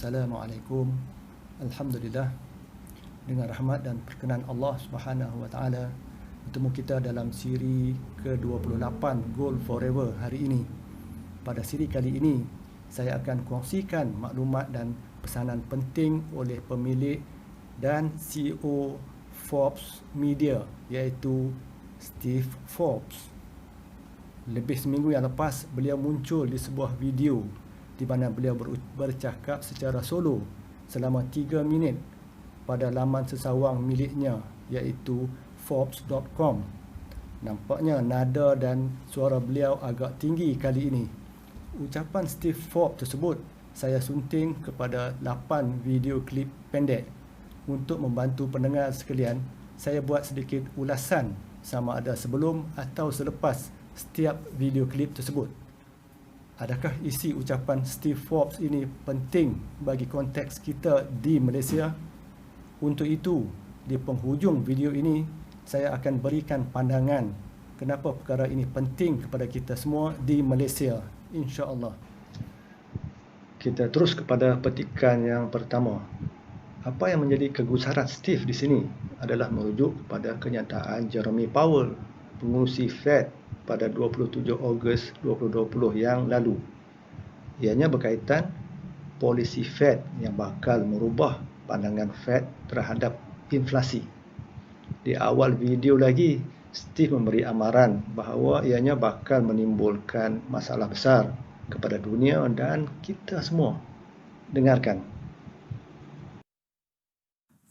Assalamualaikum. Alhamdulillah, dengan rahmat dan perkenan Allah SWT, bertemu kita dalam siri ke-28 Goal Forever hari ini. Pada siri kali ini, saya akan kongsikan maklumat dan pesanan penting oleh pemilik dan CEO Forbes Media, iaitu Steve Forbes. Lebih seminggu yang lepas, beliau muncul di sebuah video di mana beliau bercakap secara solo selama 3 minit pada laman sesawang miliknya, iaitu Forbes.com. Nampaknya nada dan suara beliau agak tinggi kali ini. Ucapan Steve Forbes tersebut saya sunting kepada 8 video klip pendek. Untuk membantu pendengar sekalian, saya buat sedikit ulasan sama ada sebelum atau selepas setiap video klip tersebut. Adakah isi ucapan Steve Forbes ini penting bagi konteks kita di Malaysia? Untuk itu, di penghujung video ini, saya akan berikan pandangan kenapa perkara ini penting kepada kita semua di Malaysia, insya-Allah. Kita terus kepada petikan yang pertama. Apa yang menjadi kegusaran Steve di sini adalah merujuk kepada kenyataan Jerome Powell, pengurusi Fed, pada 27 Ogos 2020 yang lalu. Ianya berkaitan polisi Fed yang bakal merubah pandangan Fed terhadap inflasi. Di awal video lagi, Steve memberi amaran bahawa ianya bakal menimbulkan masalah besar kepada dunia dan kita semua. Dengarkan.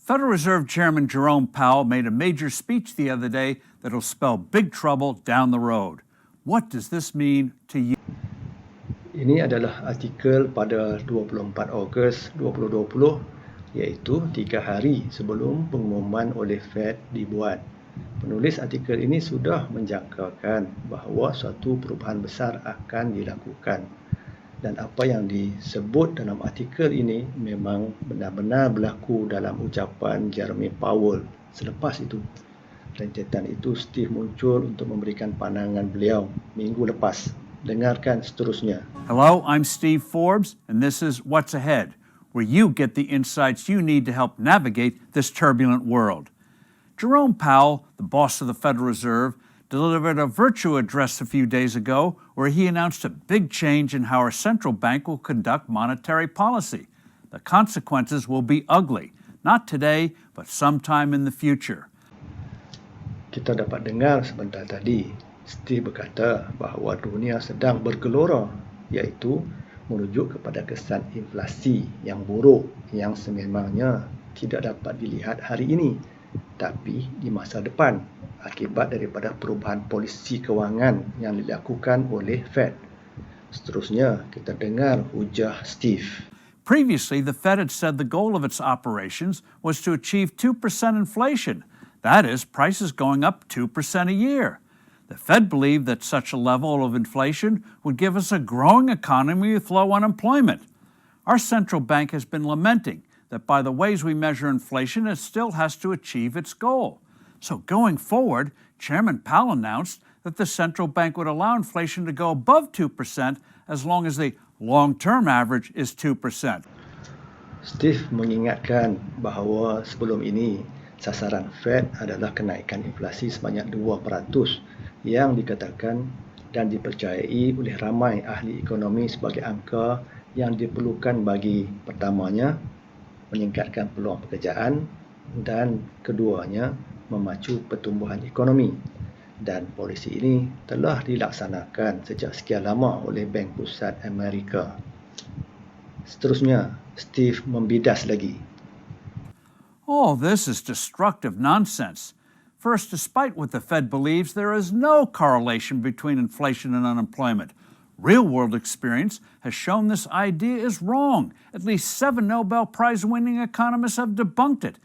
Federal Reserve Chairman Jerome Powell made a major speech the other day that'll spell big trouble down the road. What does this mean to you? Ini adalah artikel pada 24 Ogos 2020, iaitu 3 hari sebelum pengumuman oleh Fed dibuat. Penulis artikel ini sudah menjangkakan bahawa suatu perubahan besar akan dilakukan. Dan apa yang disebut dalam artikel ini memang benar-benar berlaku dalam ucapan Jerome Powell. Selepas itu, rentetan itu Steve muncul untuk memberikan pandangan beliau minggu lepas. Dengarkan seterusnya. Hello, I'm Steve Forbes, and this is What's Ahead, where you get the insights you need to help navigate this turbulent world. Jerome Powell, the boss of the Federal Reserve, delivered a virtual address a few days ago where he announced a big change in how our central bank will conduct monetary policy. The consequences will be ugly, not today, but sometime in the future. Kita dapat dengar sebentar tadi, Steve berkata bahawa dunia sedang bergelora, iaitu merujuk kepada kesan inflasi yang buruk yang sememangnya tidak dapat dilihat hari ini, tapi di masa depan, akibat daripada perubahan polisi kewangan yang dilakukan oleh Fed. Seterusnya, kita dengar hujah Steve. Previously, the Fed had said the goal of its operations was to achieve 2% inflation. That is, prices going up 2% a year. The Fed believed that such a level of inflation would give us a growing economy with low unemployment. Our central bank has been lamenting that by the ways we measure inflation, it still has to achieve its goal. So going forward, Chairman Powell announced that the central bank would allow inflation to go above 2% as long as the long-term average is 2%. Steve mengingatkan bahawa sebelum ini, sasaran Fed adalah kenaikan inflasi sebanyak 2% yang dikatakan dan dipercayai oleh ramai ahli ekonomi sebagai angka yang diperlukan bagi pertamanya, meningkatkan peluang pekerjaan dan keduanya, memacu pertumbuhan ekonomi. Dan polisi ini telah dilaksanakan sejak sekian lama oleh Bank Pusat Amerika. Seterusnya, Steve membidas lagi. All this is destructive nonsense. First, despite what the Fed believes, there is no correlation between inflation and unemployment. Real-world experience has shown this idea is wrong. At least 7 Nobel Prize-winning economists have debunked it.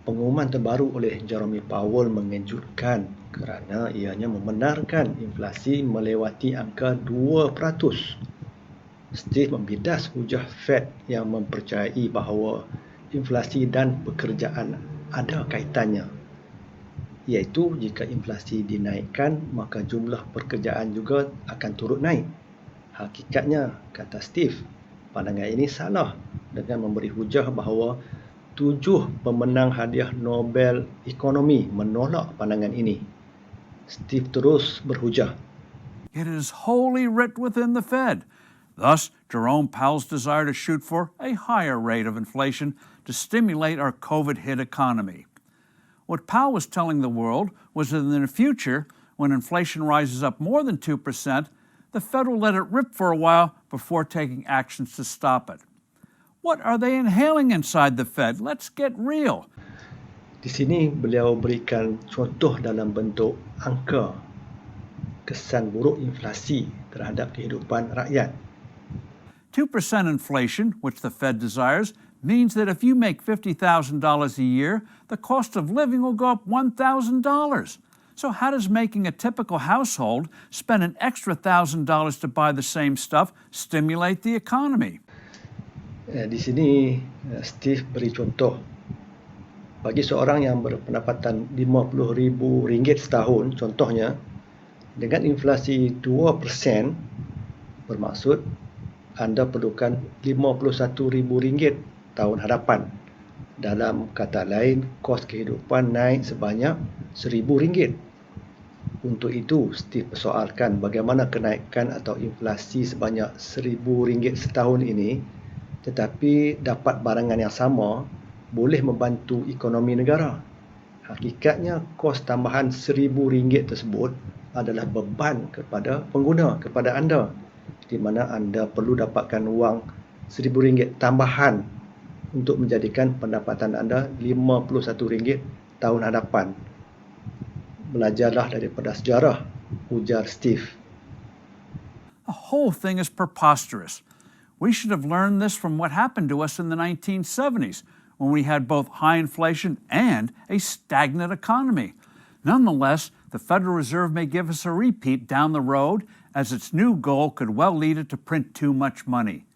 Pengumuman terbaru oleh Jerome Powell mengejutkan kerana ianya membenarkan inflasi melewati angka 2%. Steve membidas hujah Fed yang mempercayai bahawa inflasi dan pekerjaan ada kaitannya. Iaitu jika inflasi dinaikkan, maka jumlah pekerjaan juga akan turut naik. Hakikatnya, kata Steve, Pandangan ini salah dengan memberi hujah bahawa 7 pemenang hadiah Nobel Ekonomi menolak pandangan ini. Steve terus berhujah. It is wholly writ within the Fed. Thus, Jerome Powell's desire to shoot for a higher rate of inflation to stimulate our COVID-hit economy. What Powell was telling the world was that in the future, when inflation rises up more than 2%, the Fed will let it rip for a while before taking actions to stop it. What are they inhaling inside the Fed? Let's get real. Di sini beliau berikan contoh dalam bentuk angka kesan buruk inflasi terhadap kehidupan rakyat. 2% inflation, which the Fed desires, means that if you make $50,000 a year, the cost of living will go up $1,000. So how does making a typical household spend an extra $1,000 to buy the same stuff stimulate the economy? Di sini Steve beri contoh. Bagi seorang yang berpendapatan RM50,000 setahun, contohnya, dengan inflasi 2%, bermaksud anda perlukan RM51,000 tahun hadapan. Dalam kata lain, kos kehidupan naik sebanyak RM1,000. Untuk itu, Steve persoalkan bagaimana kenaikan atau inflasi sebanyak RM1,000 setahun ini tetapi dapat barangan yang sama boleh membantu ekonomi negara. Hakikatnya, kos tambahan RM1,000 tersebut adalah beban kepada pengguna, kepada anda, di mana anda perlu dapatkan wang RM1,000 tambahan untuk menjadikan pendapatan anda RM51 tahun hadapan. Belajarlah daripada sejarah, ujar Steve. The whole thing is preposterous. We should have learned this from what happened to us in the 1970s, when we had both high inflation and a stagnant economy. Nonetheless, the Federal Reserve may give us a repeat down the road, as its new goal could well lead it to print too much money.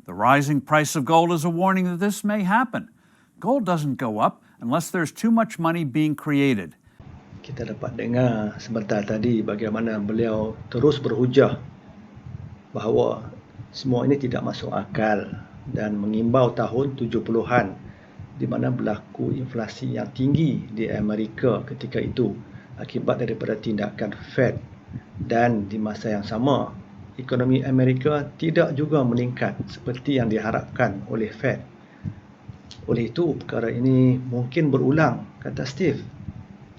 The rising price of gold is a warning that this may happen. Gold doesn't go up unless there's too much money being created. Kita dapat dengar sebentar tadi bagaimana beliau terus berhujah bahawa semua ini tidak masuk akal dan mengimbau tahun 70-an di mana berlaku inflasi yang tinggi di Amerika ketika itu akibat daripada tindakan Fed, dan di masa yang sama ekonomi Amerika tidak juga meningkat seperti yang diharapkan oleh Fed. Oleh itu, perkara ini mungkin berulang, kata Steve.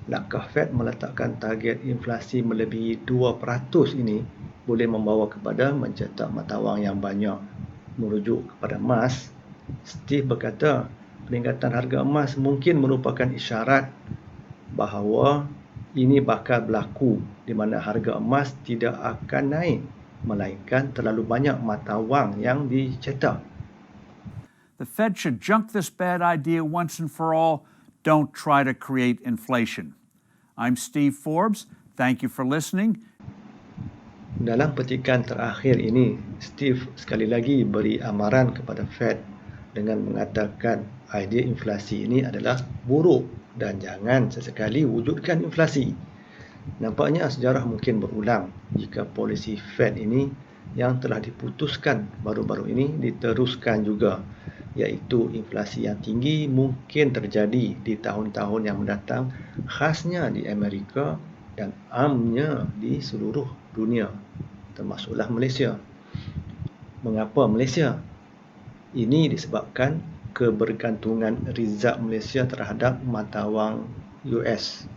Langkah Fed meletakkan target inflasi melebihi 2% ini boleh membawa kepada mencetak mata wang yang banyak. Merujuk kepada emas, Steve berkata peningkatan harga emas mungkin merupakan isyarat bahawa ini bakal berlaku di mana harga emas tidak akan naik melainkan terlalu banyak mata wang yang dicetak. The Fed should junk this bad idea once and for all. Don't try to create inflation. I'm Steve Forbes. Thank you for listening. Dalam petikan terakhir ini, Steve sekali lagi beri amaran kepada Fed dengan mengatakan idea inflasi ini adalah buruk dan jangan sesekali wujudkan inflasi. Nampaknya sejarah mungkin berulang jika polisi Fed ini yang telah diputuskan baru-baru ini diteruskan juga, iaitu inflasi yang tinggi mungkin terjadi di tahun-tahun yang mendatang, khasnya di Amerika dan amnya di seluruh dunia, termasuklah Malaysia. Mengapa Malaysia? Ini disebabkan kebergantungan rizab Malaysia terhadap mata wang US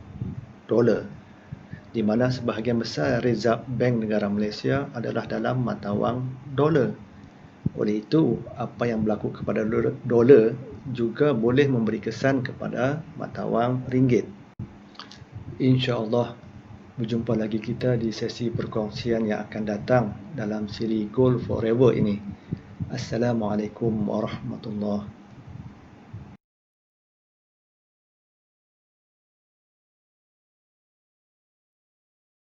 dolar, di mana sebahagian besar rizab Bank Negara Malaysia adalah dalam mata wang dolar. Oleh itu, apa yang berlaku kepada dolar juga boleh memberi kesan kepada mata wang ringgit. InsyaAllah, berjumpa lagi kita di sesi perkongsian yang akan datang dalam siri Gold Forever ini. Assalamualaikum warahmatullahi